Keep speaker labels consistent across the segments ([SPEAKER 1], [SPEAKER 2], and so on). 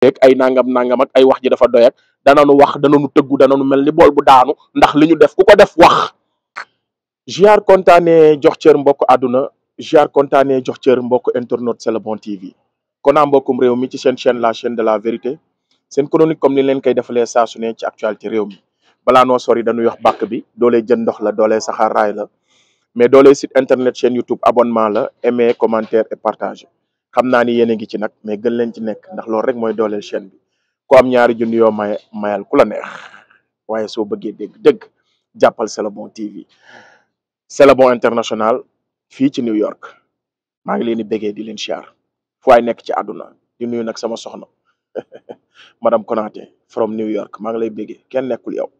[SPEAKER 1] ay nangam nangam ak ay wax ji dafa doy ak dananu wax dananu tëggu dananu mel ni bool bu daanu ndax li ñu def ku ko def wax. Ziar kontaane jox cër mbokk àdduna ziar kontaane jox cër mbokk internet C'est le bon TV kon naa mbokkum réew mi ci seen chaîne la chaîne de la vérité seen chronique comme ni leen koy defalee saa su ne ci actualité réew mi balaa noo sori dañuy wax bàkk bi doolee jën ndox la doolee saxaar raay la mais doolee site internet chaîne YouTube abonnement la aimer commentaire et partager xam naa ni yéen a ngi ci nag mais gën leen ci nekk ndax loolu rek mooy dooleel chaîne bi ku am ñaari junni yoo mayal ku la neex waaye soo bëggee dégg jàppal C'est le bon TV C'est le bon international fii ci New York maa ngi leen di béggee di leen siyaar fu waay nekk ci àdduna di nuyu nag sama soxna madame Konaté from New York maa ngi lay béggee kenn nekkul yow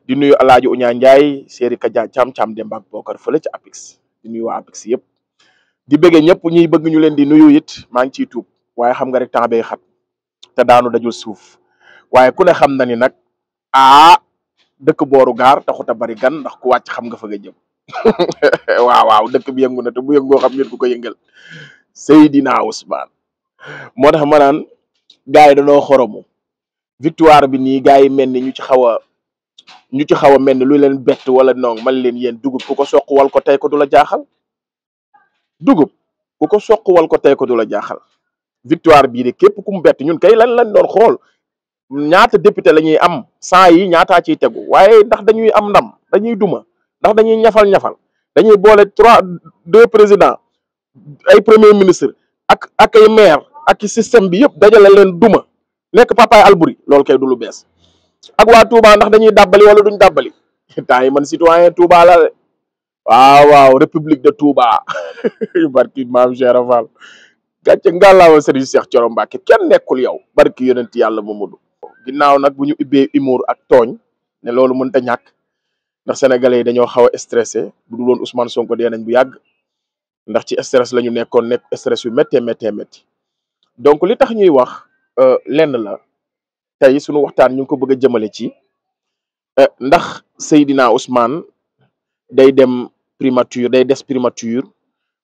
[SPEAKER 1] di nuyu Alaaji Uñaa Njaay séeri Kaja Caam Demba ak Bokar fële ci Apix di nuyu waa Apix yëpp di béggee ñëpp ñuy bëgg ñu leen di nuyu it maa ngi ciy tuub waaye xam nga rek temps bee xat te daanu dajul suuf waaye ku ne xam na ni nag dëkk booru gaar taxut a bari gan ndax ku wàcc xam nga fa nga jëm waaw dëkk bi yëngu na te bu yëngoo xam ngeen ku ko yëngal Seydina Ousmane moo tax ma naan gars yi dañoo xoromu victoire bi nii gars yi mel ni ñu ci xaw a mel ni lu leen bett wala noonu man leen yéen dugub ku ko soq wal ko tey ko du la jaaxal dugub ku ko soq wal ko tey ko du la jaaxal victoire bii de képp ku mu bett ñun kay lan lañ doon xool ñaata député la ñuy am 100 yi ñaataa ciy tegu waaye ndax dañuy am ndam dañuy duma ndax dañuy ñafal dañuy boole 2 présidents ay premier ministre ak ay maire ak système bi yëpp dajale leen duma nekk papaay Alburi loolu kay du lu bees ak waa Touba ndax dañuy dàbbali wala duñ dàbbali temps yi man citoyen Touba la de waaw république de Touba barki maam Cheikh Fall gàcce ngàllaawa Serigne Cheikh Thioro Mbacké kenn nekkul yow barki yonent yàlla Mamadou ginnaaw nag bu ñu ubbee humour ak tooñ ne loolu mënta ñàkk ndax sénégalais yi dañoo xaw a stressé bu dul woon Ousmane Sonko dee nañ bu yàgg ndax ci stress la ñu nekk stress yu métti donc li tax ñuy wax lenn la tey suñu waxtaan ñu ngi ko bëgg a jëmale ci ndax Seydina Ousmane day des primature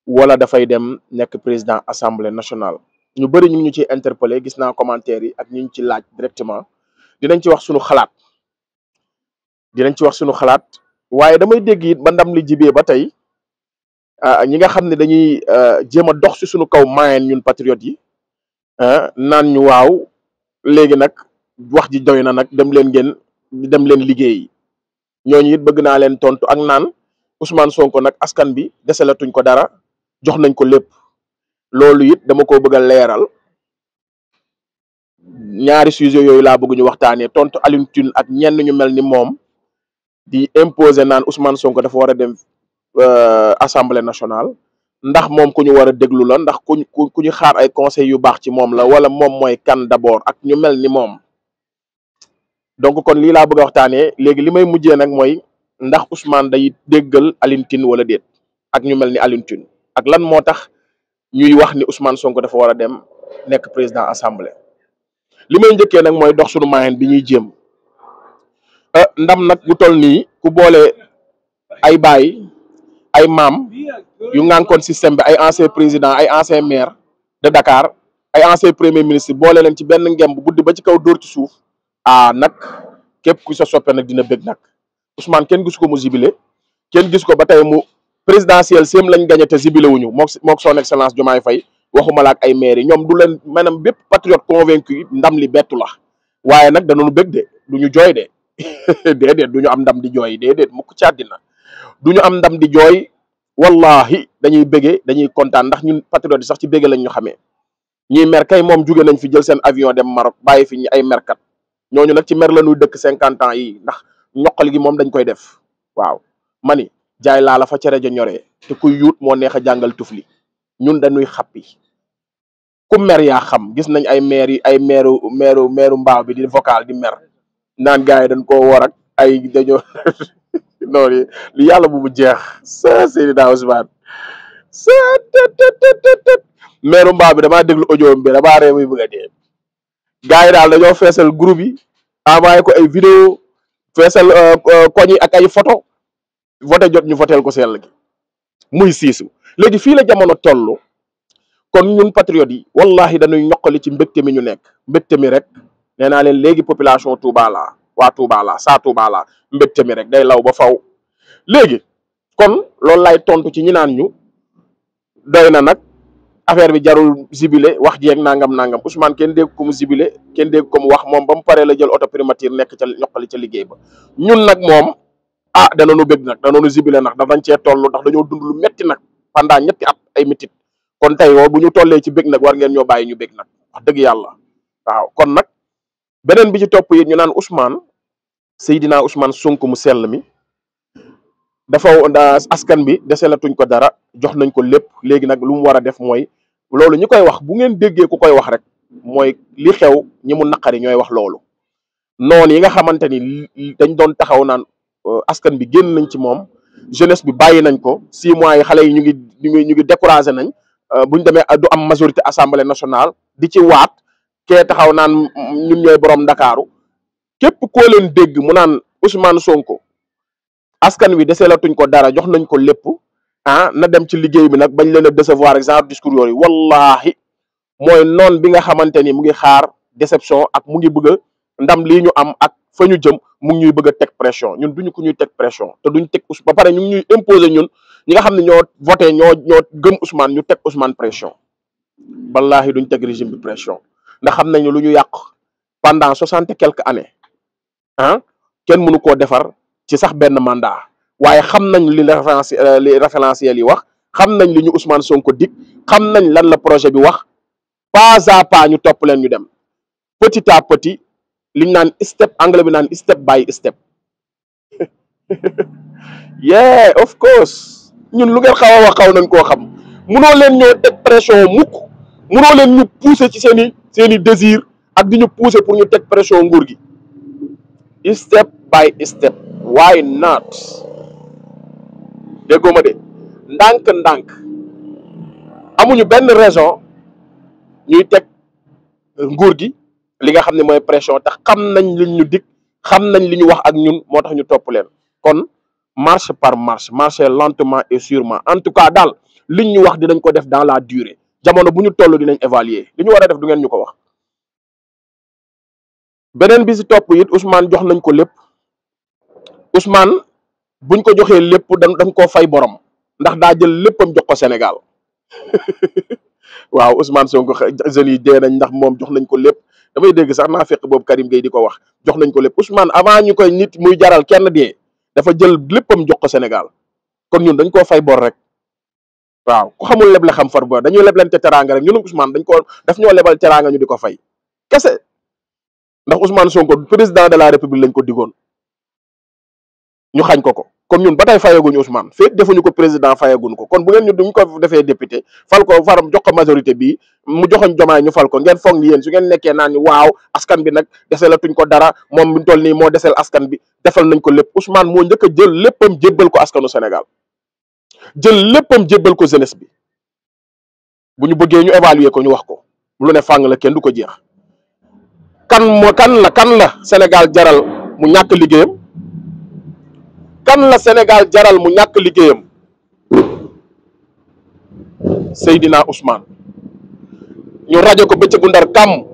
[SPEAKER 1] wala dafay dem nekk président assemblée nationale ñu bëri ñu ngi ñu ciy interpellé gis naa commentaire yi ak ñu ngi ci laaj directement dinañ ci wax suñu xalaat waaye damay dégg it ba ndam li jibee ba tey ñi nga xam ne dañuy jéem a dox ci suñu kaw mayen ñun patriotes yi naan ñu waaw léegi nag wax ji doy na nag dem leen liggéey ñooñu it bëgg naa leen tontu ak naan Ousmane Sonko nag askan bi deselatuñ ko dara jox nañ ko lépp loolu it dama ko bëgg a leeral ñaari sujet yooyu laa bëgg ñu waxtaanee tontu Alioune Tine ak ñenn ñu mel ni moom di imposer naan Ousmane Sonko dafa war a dem assemblée nationale ndax moom ku ñu war a déglu la ndax ku ñu xaar ay conseils yu baax ci moom la wala moom mooy kan d'abord ak ñu mel ni moom donc kon lii laa bëgg a waxtaanee léegi li may mujjee nag mooy ndax Ousmane day déggal Alioune Tine wala déet ak ñu mel ni Alioune Tine ak lan moo tax ñuy wax ni Ousmane Sonko dafa war a dem nekk président assemblée li may njëkkee nag mooy dox suñu moyen bi ñuy jéem ndam nag bu toll nii ku boole ay baay ay maam yu ngànkoon système bi ay ancien président ay ancien maire de Dakar ay ancien premier ministre boole leen ci benn ngemb buddi ba ci kaw dóor ci suuf nag képp ku sa soppe nag dina bëgg nag Ousmane kenn gisu ko mu zibilé kenn gis ko ba tey mu présidentiel séem lañ gagné te zibilé wuñu mook son excellence Diomaye Faye waxuma la ak ay maire yi ñoom du leen maanaam bépp patriote convaincu ndam li bettu la waaye nag danañu bëgg de du ñu jooy de déedéet du ñu am ndam di jooy déedéet mukk ci àddina du ñu am ndam di jooy wallahi dañuy bëggee dañuy kontaan ndax ñun patriote yi sax ci bëggee lañ ñu xamee ñiy mer kay moom jóge nañ fi jël seen avion dem Maroc bàyyi fi ñi ay merkat ñooñu nag ci mer la ñuy dëkk 50 ans yi ndax ñoqal gi moom dañ koy def waaw mani jaay laa la fa cere ja ñoree te kuy yuut moo neex a jàngal tufli ñun dañuy xappi ku mer yaa xam gis nañ ay maire yi ay meeru mbaaw bi di vocal di mer naan gars yi dañ koo war ak ay dañoo noonu li yàlla bu mu jeex sa Seydina Ousmane sa meeru mbaaw bi damaa déglu audio bi damaa ree muy bëgg a dee gars yi daal dañoo feesal groupe yi envoyé ko ay vidéo feesal koñ yi ak ay photo voté jot ñu votel ko sell gi muy siisu léegi fii la jamono toll kon ñun patriotes yi wallahi dañuy ñoqali ci mbégte mi ñu nekk mbégte mi rek nee naa leen léegi population Touba la waa Touba la saa Touba la mbégte mi rek day law ba faw léegi kon loolu lay tontu ci ñi naan ñu doy na nag affaire bi jarul zibilé wax jeeg nangam Ousmane kenn dégg ko mu zibilé kenn dégg ko mu wax moom ba mu paree la jël auto primature nekk ca ñoqali ca liggéey ba ñun nag moom ah danañu bég nag danañu zibilé nag dañ cee toll ndax dañoo dund lu metti nag pendant ñetti at ay mitit kon tey woo bu ñu tollee ci bég nag war ngeen ñoo bàyyi ñu bég nag wax dëgg yàlla waaw kon nag beneen bi ci topp yi ñu naan Ousmane Seydina Ousmane Sonko mu sell mi dafa askan bi deselatuñ ko dara jox nañ ko lépp léegi nag lu mu war a def mooy loolu ñi koy wax bu ngeen déggee ku koy wax rek mooy li xew ñi mu naqari ñooy wax loolu noonu yi nga xamante ni dañ doon taxaw naan askan bi génn nañ ci moom jeunesse bi bàyyi nañ ko 6 mois yi xale yi ñu ngi découragé nañ buñ demee du am majorité assemblée nationale di ci waat kee taxaw naan ñun ñooy borom Ndakaaru képp koo leen dégg mu naan Ousmane Sonko askan wi deseelatuñ ko dara jox nañ ko lépp na dem ci liggéey bi nag bañ leen a décevoir exemple discours yooyu wallahi mooy noon bi nga xamante ni mu ngi xaar déception ak mu ngi bëgg a ndam lii ñu am ak fa ñu jëm mu ngi ñuy bëgg a teg pression ñun duñu ko ñuy teg pression te duñ teg ba pare ñu ngi ñuy imposer ñun ñi nga xam ne ñoo voté ñoo gëm Ousmane ñu teg Ousmane pression wallahi duñ teg régime bi pression ndax xam nañu lu ñu yàq pendant 60 et quelques années kenn mënu koo defar ci sax benn mandat waaye xam nañ li référentiel yi wax xam nañ li ñu Ousmane Sonko dig xam nañ lan la projet bi wax pas à pas ñu topp leen ñu dem petit à petit liñ naan step anglais bi naan step by step yeah of course ñun lu ngeen xaw a wax xaw nañ koo xam munoo leen ñoo teg pression mukk munoo leen ñu pousser ci seeni désir ak di ñu pousser pour ñu teg pression nguur gi step by step why not déggoo ma de ndànk amuñu benn raison ñuy teg nguur gi li nga xam ne mooy pression tax xam nañ liñ ñu dig xam nañ li ñu wax ak ñun moo tax ñu topp leen kon marche par marche marcher lentement et sûrement en tout cas daal liñ ñu wax dinañ ko def dans la durée jamono bu ñu toll dinañ évaluer li ñu war a def du ngeen ñu ko wax. beneen bi si topp it Ousmane jox nañ ko lépp Ousmane buñ ko joxee lépp dañ koo fay borom ndax daa jël léppam jox ko Sénégal waaw Ousmane Sonko jeunes yi dee nañ ndax moom jox nañ ko lépp damay dégg sax naa fekk boobu Karim Gueye di ko wax jox nañ ko lépp Ousmane avant ñu koy nit muy jaral kenn dee dafa jël léppam jox ko Sénégal kon ñun dañ koo fay bor rek waaw ku xamul leble xam far bor dañuy leblente teraanga rek ñun Ousmane daf ñoo lebal teraanga ñu di ko fay kese ndax Ousmane Sonko président de la République lañ ko digoon ñu xañ ko kon ñun ba tey fayaguñu Ousmane fekk defuñu ko président fayaguñu ko kon bu ngeen ñu duñ ko defee député fal ko faram jox ko majorité bi mu joxoñ Jomaay ñu fal ko ngeen foog ni yéen su ngeen nekkee naan ni waaw askan bi nag deselatuñ ko dara moom buñ toll nii moo desel askan bi defal nañ ko lépp Ousmane moo njëkk a jël léppam jébbal ko askanu Sénégal jël léppam jébbal ko jeunesse bi bu ñu bëggee ñu évaluer ko ñu wax ko lu ne fàng la kenn du ko jeex kan la Sénégal jaral mu ñàkk liggéeyam kan la Sénégal jaral mu ñàkk liggéeyam Seydina Ousmane ñu rajo ko bëccëgu ndar kam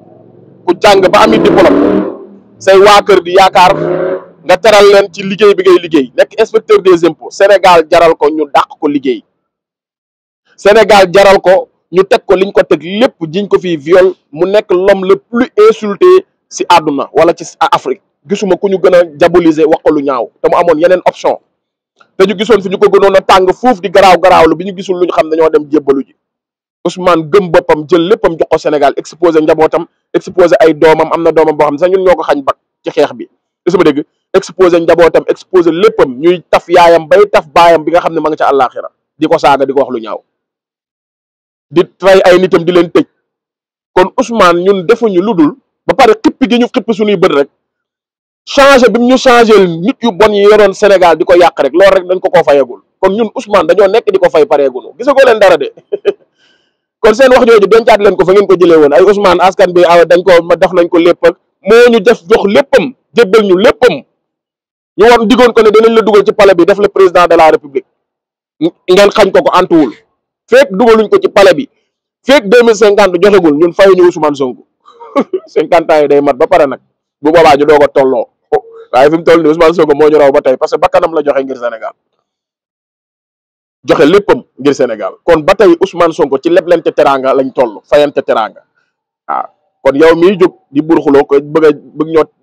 [SPEAKER 1] ku jàng ba ami diplôme say waa kër di yaakaar nga teral leen ci liggéey bi ngay liggéey nekk inspecteur des impôts Sénégal jaral ko ñu dàq ko liggéey Sénégal jaral ko ñu teg ko liñ ko teg lépp jiñ ko fii viol mu nekk l'homme le plus insulté si àdduna wala ci Afrique gisuma ku ñu gën a diaboliser wax ko lu ñaaw te mu amoon yeneen option te ñu gisoon fi ñu ko gënoon a tàng fuuf di garaawlu bi ñu gisul lu ñu xam dañoo dem jébbalu ji Ousmane gëm boppam jël léppam jox ko Sénégal exposé njabootam exposé ay doomam am na doomam boo xam ne sax ñun ñoo ko xañ bak ci xeex bi gisuma dégg exposé njabootam exposé léppam ñuy taf yaayam bay taf baayam bi nga xam ne ma nga ca àllaaxira di ko saaga di ko wax lu ñaaw di rey ay nitam di leen tëj kon Ousmane ñun defuñu lu dul ba pare xippi gi ñu xippi suñuy bët rek changé bi ñu changé nit yu bon yi yoroon Sénégal di ko yàq rek loolu rek dañ ko koo fayagul kon ñun Ousmane dañoo nekk di ko fay pareegunu gisagoo leen dara de kon seen wax jooju dencaat leen ko fa ngeen ko jëlee woon ay Ousmane askan bi dañ ko def nañ ko lépp ak moo ñu def jox léppam jébbal ñu léppam ñu war digoon ko ne danañ la dugal ci palais bi def le président de la République ngeen xañ ko antuwul fekk dugaluñ ko ci palais bi feeg 2050 joxegul ñun fayuñu Ousmane Sonko 50 ans yi day mat ba pare nag bu boobaa ñu doog a tolloo waaye fi mu toll nii Ousmane Sonko moo ñu raw ba tey parce que bakkanam la joxe ngir Sénégal joxe léppam ngir Sénégal kon ba tey Ousmane Sonko ci leblente teranga lañ toll fayante teranga waaw kon yow miy jóg di burxuloo ko bëgg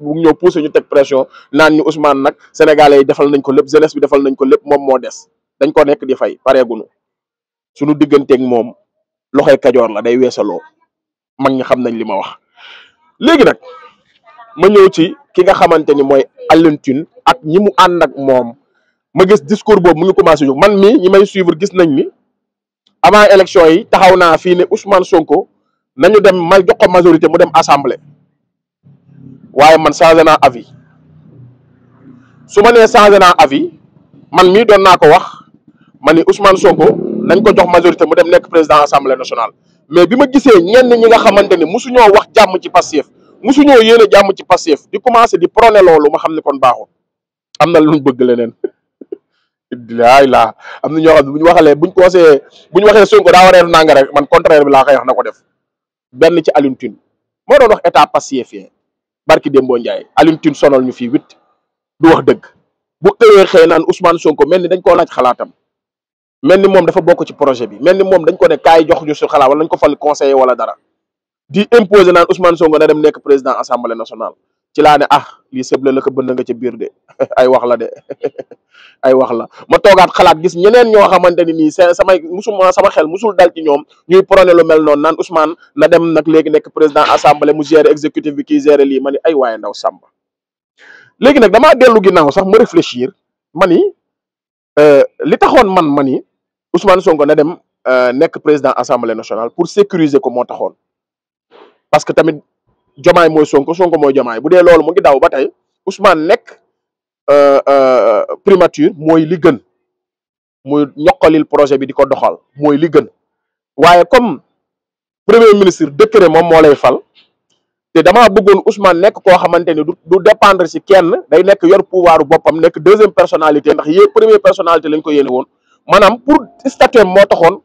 [SPEAKER 1] ñoo pousser ñu teg pression naan ñu Ousmane nag sénégalais yi defal nañ ko lépp jeunesse bi defal nañ ko lépp moom moo des dañ ko nekk di fay pareegunu suñu digganteeg moom loxoy kajoor la day weesaloo mag ñi xam nañ li ma wax. léegi nag ma ñëw ci ki nga xamante ni mooy Alioune Tine ak ñi mu ànd ak moom ma gis discours boobu mu ngi commencé jóg man mi ñi may suivre gis nañ ni avant élection yi taxaw naa fii ne Ousmane Sonko nañu dem ma jox ko majorité mu dem assemblée waaye man changé naa avis su ma nee changé naa avis man mii doon naa ko wax ma ni Ousmane Sonko nañ ko jox majorité mu dem nekk président assemblée nationale. mais bi ma gisee ñenn ñi nga xamante ni musuñoo wax jàmm ci Pastef musuñoo yéene jàmm ci Pastef di commencé di prôné loolu ma xam ne kon baaxul am na luñ bëgg leneen laay laa am na ñoo xam ne bu ñu waxalee buñ ko wasee bu ñu waxee Sonko daa war a def nanga rek man contraire bi laa koy wax na ko def. benn ci Alioune Tine moo doon wax état pastefien barki Dembo Ndiaye Alioune Tine sonal ñu fii 8 du wax dëgg bu xëy naan Ousmane Sonko mel ni dañ koo laaj xalaatam mel ni moom dafa bokk ci projet bi mel ni moom dañ ko ne kaay jox ñu su xalaat wala dañ ko fal conseiller wala dara di imposer naan Ousmane Sonko na dem nekk président assemblée nationale ci laa ne lii sëble la ko bënn nga ca biir de ay wax la de ay wax la ma toogaat xalaat gis ñeneen ñoo xamante ni nii sama xel musul dal ci ñoom ñuy prôné lu mel noonu naan Ousmane na dem nag léegi nekk président assemblée mu gérer exécutif bi kii gérer lii ma ni ay waaye ndaw sàmba léegi nag damaa dellu ginnaaw sax ma réfléchir ma ni li taxoon ma ni Ousmane Sonko na dem nekk président assemblée nationale pour sécuriser ko moo taxoon parce que tamit Jomaay mooy Sonko mooy Jomaay bu dee loolu mu ngi daw ba tey Ousmane nekk primature mooy li gën muy ñoqalil projet bi di ko doxal mooy li gën waaye comme premier ministre décret moom moo lay fal te damaa bëggoon Ousmane nekk koo xamante ni du dépendre ci kenn day nekk yor pouvoiru boppam nekk deuxième personnalité ndax première personnalité lañ ko yéene woon maanaam pour statut moo taxoon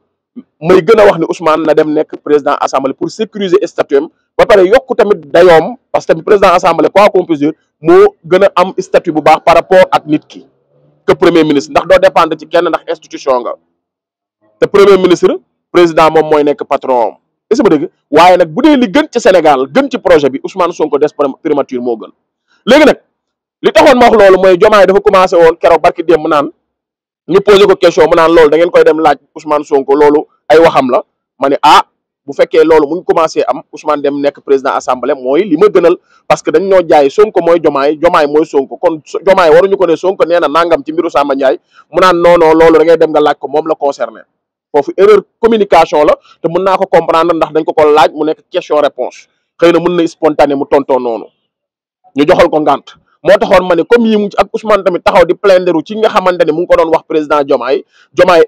[SPEAKER 1] may gën a wax ni Ousmane na dem nekk président assemblée pour sécuriser statut ba pare yokku tamit dayoom parce que tamit président assemblée quoi qu'on puisse dire moo gën a am statut bu baax par rapport ak nit ki que premier ministre ndax doo dépendre ci kenn ndax institution nga te premier ministre président moom mooy nekk patron est-ce que ma dégg waaye nag bu dee li gën ci Sénégal gën ci projet bi Ousmane Sonko des primature moo gën léegi nag li taxoon ma wax loolu mooy Diomaye dafa commencé woon keroog barki démb mu naan ñu posé ko question mu naan loolu da ngeen koy dem laaj Ousmane Sonko loolu ay waxam la ma ne bu fekkee loolu mu ngi commencé am Ousmane dem nekk président assemblée mooy li ma gënal parce que dañ ñoo jaay Sonko mooy Diomaye mooy Sonko kon Diomaye waruñu ko ne Sonko nee na nangam ci mbiru Samba Ndiaye mu naan non loolu da ngay dem nga laaj ko moom la concerné foofu erreur communication la te mën naa ko comprendre ndax dañ ko laaj mu nekk question réponse xëy na mën na spontané mu tontoo noonu ñu joxal ko ngànt moo taxoon ma ne comme yi mu ak Ousmane tamit taxaw di plaindre ci nga xamante ne mu ngi ko doon wax président Diomaye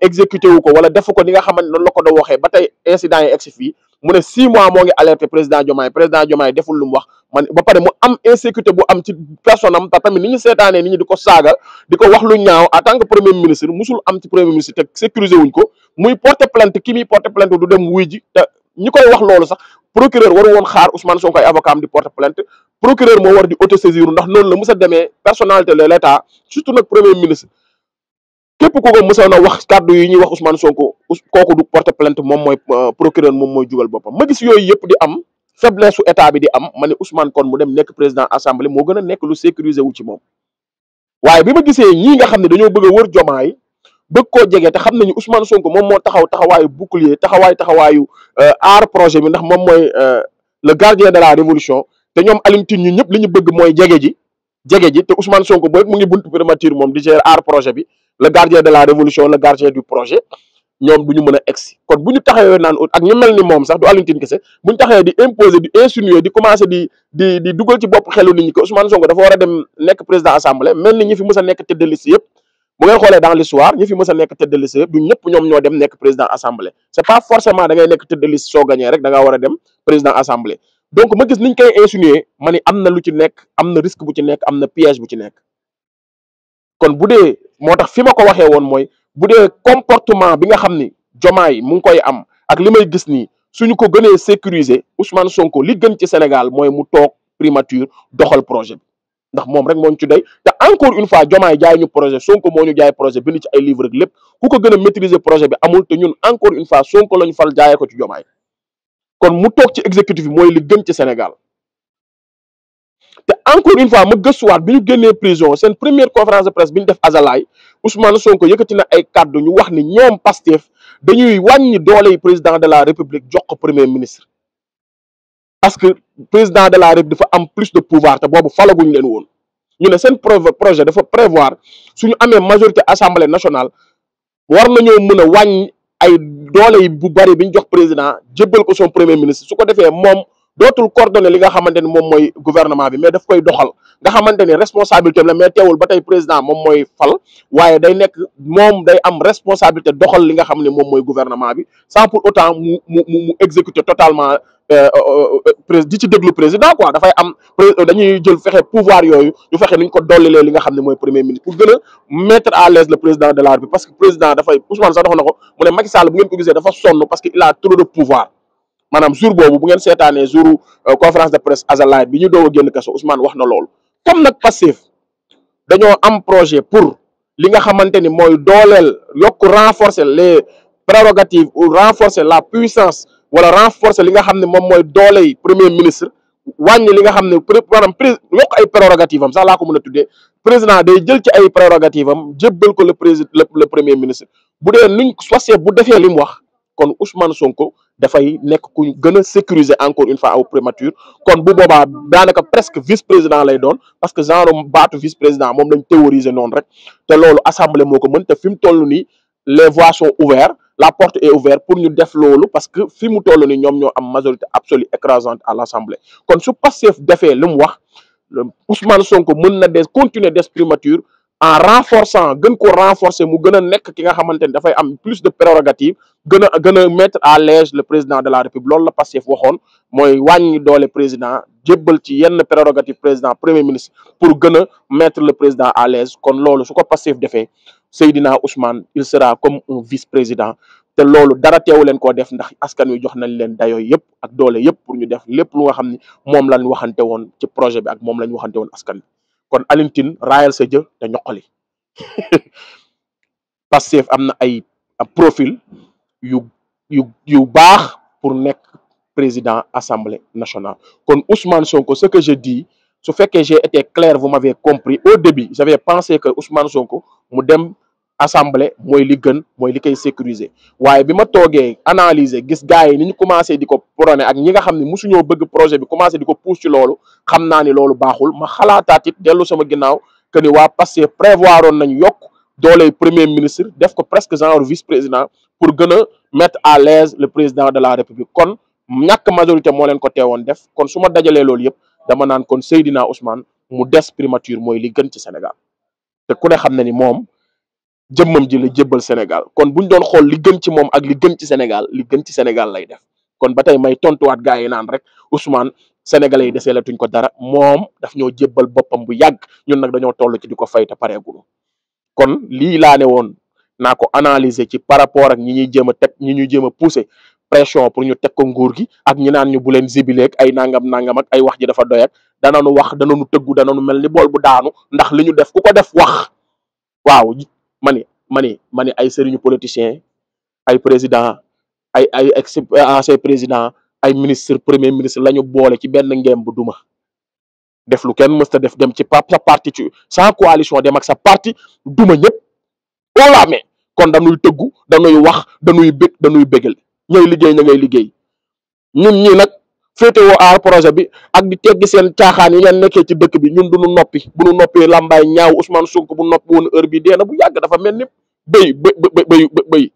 [SPEAKER 1] exécuté wu ko wala defu ko ni nga xamante noonu la ko doon waxee ba tey incident yi egsi fii mu ne 6 mois moo ngi alerté président Diomaye deful lu mu wax man ba pare mu am insécurité bu am ci personne am te tamit ni ñu seetaanee nit ñi di ko saaga di ko wax lu ñaaw en tant que premier ministre musul am ci premier ministre te sécuriser wuñ ko muy porter plainte ki muy porter plainte du dem wuy ji te ñi koy wax loolu sax procureur waru woon xaar Ousmane Sonko ay avocat am di porter plainte procureur moo war di autosaisir ndax noonu la mës a demee personnalité de l'État surtout nag premier ministre képp ku ko mësoon a wax kàddu yi ñuy wax Ousmane Sonko kooku du porter plainte moom mooy procureur moom mooy jugal boppam ma gis yooyu yëpp di am faiblesse su état bi di am ma ne Ousmane kon mu dem nekk président assemblée moo gën a nekk lu sécuriser wu ci moom waaye bi ma gisee ñii nga xam ne dañoo bëgg a wër Diomaye bëgg koo jege te xam nañu Ousmane Sonko moom moo taxawaayu bouclier taxawaayu aar projet bi ndax moom mooy le gardien de la révolution te ñoom Alioune Tine ñun ñëpp li ñu bëgg mooy jege ji te Ousmane Sonko boobu mu ngi buntu primature moom di gérer aar projet bi le gardien de la révolution le gardien du projet ñoom du ñu mën a egsi kon bu ñu taxawee naan ak ñu mel ni moom sax du Alioune Tine kese bu ñu taxawee di imposer di insinuer di commencer di dugal ci bopp xelu nit ñi que Ousmane Sonko dafa war a dem nekk président assemblée mel ni ñi fi mës a nekk tête de liste yëpp bu ngeen xoolee dans l'histoire ñi fi mës a nekk tête de liste yëpp du ñëpp ñoom ñoo dem nekk président assemblée c'est pas forcément da ngay nekk tête de liste soo gagné rek da ngaa war a dem président assemblée donc ma gis niñ koy insinuer ma ni am na lu ci nekk am na risque bu ci nekk am na piège bu ci nekk kon bu dee moo tax fi ma ko waxee woon mooy bu dee comportement bi nga xam ni Diomaye mu ngi koy am ak li may gis nii suñu ko gënee sécuriser Ousmane Sonko li gën ci Sénégal mooy mu toog primature doxal projet bi ndax moom rek moo ñu ci doy te encore une fois Diomaye jaay ñu projet Sonko moo ñu jaay projet bind ci ay livre ak lépp ku ko gën a maîtriser projet bi amul te ñun encore une fois Sonko la ñu fal jaayee ko ci Diomaye kon mu toog ci exécutif bi mooy li gën ci Sénégal te encore une fois ma gëstuwaat bi ñu génnee prison seen première conférence de presse bi ñu def Azalaï Ousmane Sonko yëkkati na ay kàddu ñu wax ni ñoom Pastef dañuy wàññi doole yi président de la République jox ko premier ministre parce que président de la République dafa am plus de pouvoir te boobu falaguñ leen woon ñu ne seen projet dafa prévoir suñu amee majorité assemblée nationale war nañoo mën a wàññi ay doole yi bu bari bi ñu jox président jébbal ko son premier ministre su ko defee moom dootul coordonné li nga xamante ni moom mooy gouvernement bi mais daf koy doxal nga xamante ni responsabilité la mais teewul ba tey président moom mooy fal waaye day nekk moom day am responsabilité doxal li nga xam ne moom mooy gouvernement bi sans pour autant mu exécuter totalement di ci déglu président quoi dafay am dañuy jël fexe pouvoir yooyu ñu fexe nuñ ko dollilee li nga xam ne mooy premier ministre pour gën a mettre à l'aise le président de la République parce que président dafay Ousmane sax dox na ko mu ne Macky Sall bu ngeen ko gisee dafa sonn parce que il a trop de pouvoir maanaam jour boobu bu ngeen seetaanee jour conférence de presse Azalaï bi ñu doog a génn kaso Ousmane wax na loolu comme nag Pastef dañoo am projet pour li nga xamante ni mooy dooleel yokk renforcer les prérogatives ou renforcer la puissance wala renforcer li nga xam ne moom mooy doole yi premier ministre wàññi li nga xam ne maanaam yokk ay prérogative am sax laa ko mën a tuddee président day jël ci ay prérogative am jébbal ko le premier ministre bu dee nuñ Pastef bu defee li mu wax kon Ousmane Sonko dafay nekk ku gën a sécuriser encore une fois au primature kon bu boobaa daanaka presque vice président lay doon parce que genre baatu vice président moom lañ théoriser noonu rek te loolu assemblée moo ko mën te fi mu toll nii les voies sont ouvertes la porte est ouverte pour ñu def loolu parce que fi mu toll nii ñoom ñoo am majorité absolue écrasante à l'assemblée kon su Pastef defee li mu wax Ousmane Sonko mën na des continuer des primature en renforçant gën ko renforcer mu gën a nekk ki nga xamante ni dafay am plus de prérogatives gën a mettre à l'aise le président de la République loolu la Pastef waxoon mooy wàññi doole président jébbal ci yenn prérogative président premier ministre pour gën a mettre le président à l'aise kon loolu su ko Pastef defee Seydina Ousmane il sera comme un vice-président te loolu dara teewu leen koo def ndax askan wi jox nañ leen dayoo yëpp ak doole yëpp pour ñu def lépp lu nga xam ni moom lañ waxante woon ci projet bi ak moom lañ waxante woon askan wi kon Alioune Tine raayal sa jë te ñoqali Pastef am na ay profil yu baax pour nekk président assemblée nationale kon Ousmane Sonko ce que je dis su fekkee j'ai été clair vous m'avez compris au début j'avais pensé que Ousmane Sonko mu dem assemblée mooy li gën mooy li koy sécuriser waaye bi ma toogee analyser gis gars yi ni ñu commencé di ko prôné ak ñi nga xam ne mosuñoo bëgg projet bi commencé di ko pousse ci loolu xam naa ni loolu baaxul ma xalaataat it dellu sama ginnaaw que ni waa Pastef prévoiroon nañu yokk dooley premier ministre def ko presque genre vice-président pour gën a mettre à l'aise le président de la République kon ñàkk majorité moo leen ko teewoon def kon su ma dajalee loolu yëpp dama naan kon Seydina Ousmane mu des primature mooy li gën ci Sénégal te ku ne xam na ni moom jëmmam ji la jébbal Sénégal kon buñ doon xool li gën ci moom ak li gën ci Sénégal li gën ci Sénégal lay def kon ba tey may tontuwaat gars yi naan rek Ousmane sénégalais yi desee la tuñ ko dara moom daf ñoo jébbal boppam bu yàgg ñun nag dañoo toll ci di ko fay te pareegulu kon lii laa ne woon naa ko analyser ci par rapport ak ñi ñuy jéem a teg ñi ñuy jéem a pousser pression pour ñu teg ko nguur gi ak ñi naan ñu bu leen zibileeg ay nangam ak ay wax ji dafa doy ak dananu wax dananu tëggu dananu mel ni bool bu daanu ndax li ñu def ku ko def wax waaw mani ay sëriñu politicien ay président ay ancien président ay ministre premier ministre la ñu boole ci benn ngeem bu duma def lu kenn mësta def dem ci sa parti ci sans coalition dem ak sa parti duma ñëpp wala mais kon dañuy tëggu dañuy wax dañuy bégal ñooy liggéey ña ngay liggéey ñun ñi nag féetewoo aar projet bi ak di teggi seen caaxaan yi ngeen nekkee ci dëkk bi ñun duñu noppi bu ñu noppee làmbaay ñaaw Ousmane Sonko bu noppi woon heure bi dee na bu yàgg dafa mel ni béy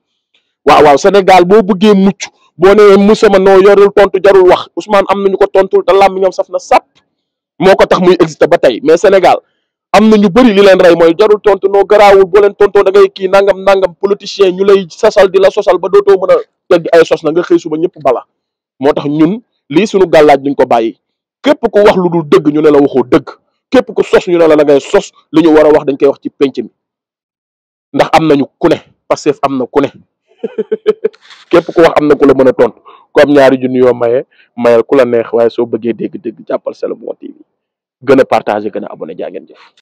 [SPEAKER 1] waaw Sénégal boo bëggee mucc boo nee musama noo yorul tontu jarul wax Ousmane am nañu ko tontul te làmb ñoom saf na sàpp moo ko tax muy exister ba tey mais Sénégal am na ñu bëri li leen rey mooy jarul tontu noo garaawul boo leen tontoo da ngay kii nangam politicien ñu lay sasal di la sosal ba dootoo mën a tegg ay sos na nga xëy suba ñëpp bala moo tax ñun lii suñu gàllaaj duñ ko bàyyi képp ku wax lu dul dëgg ñu ne la waxoo dëgg képp ku sos ñu ne la da ngay sos li ñu war a wax dañ koy wax ci penc mi ndax am nañu ku ne Pastef am na ku ne képp ku wax am na ku la mën a tontu ku am ñaari junni yoo maye mayal ku la neex waaye soo bëggee dégg-dégg jàppal C'est le bon TV gën a partagé gën a abonné jaa ngeen jëf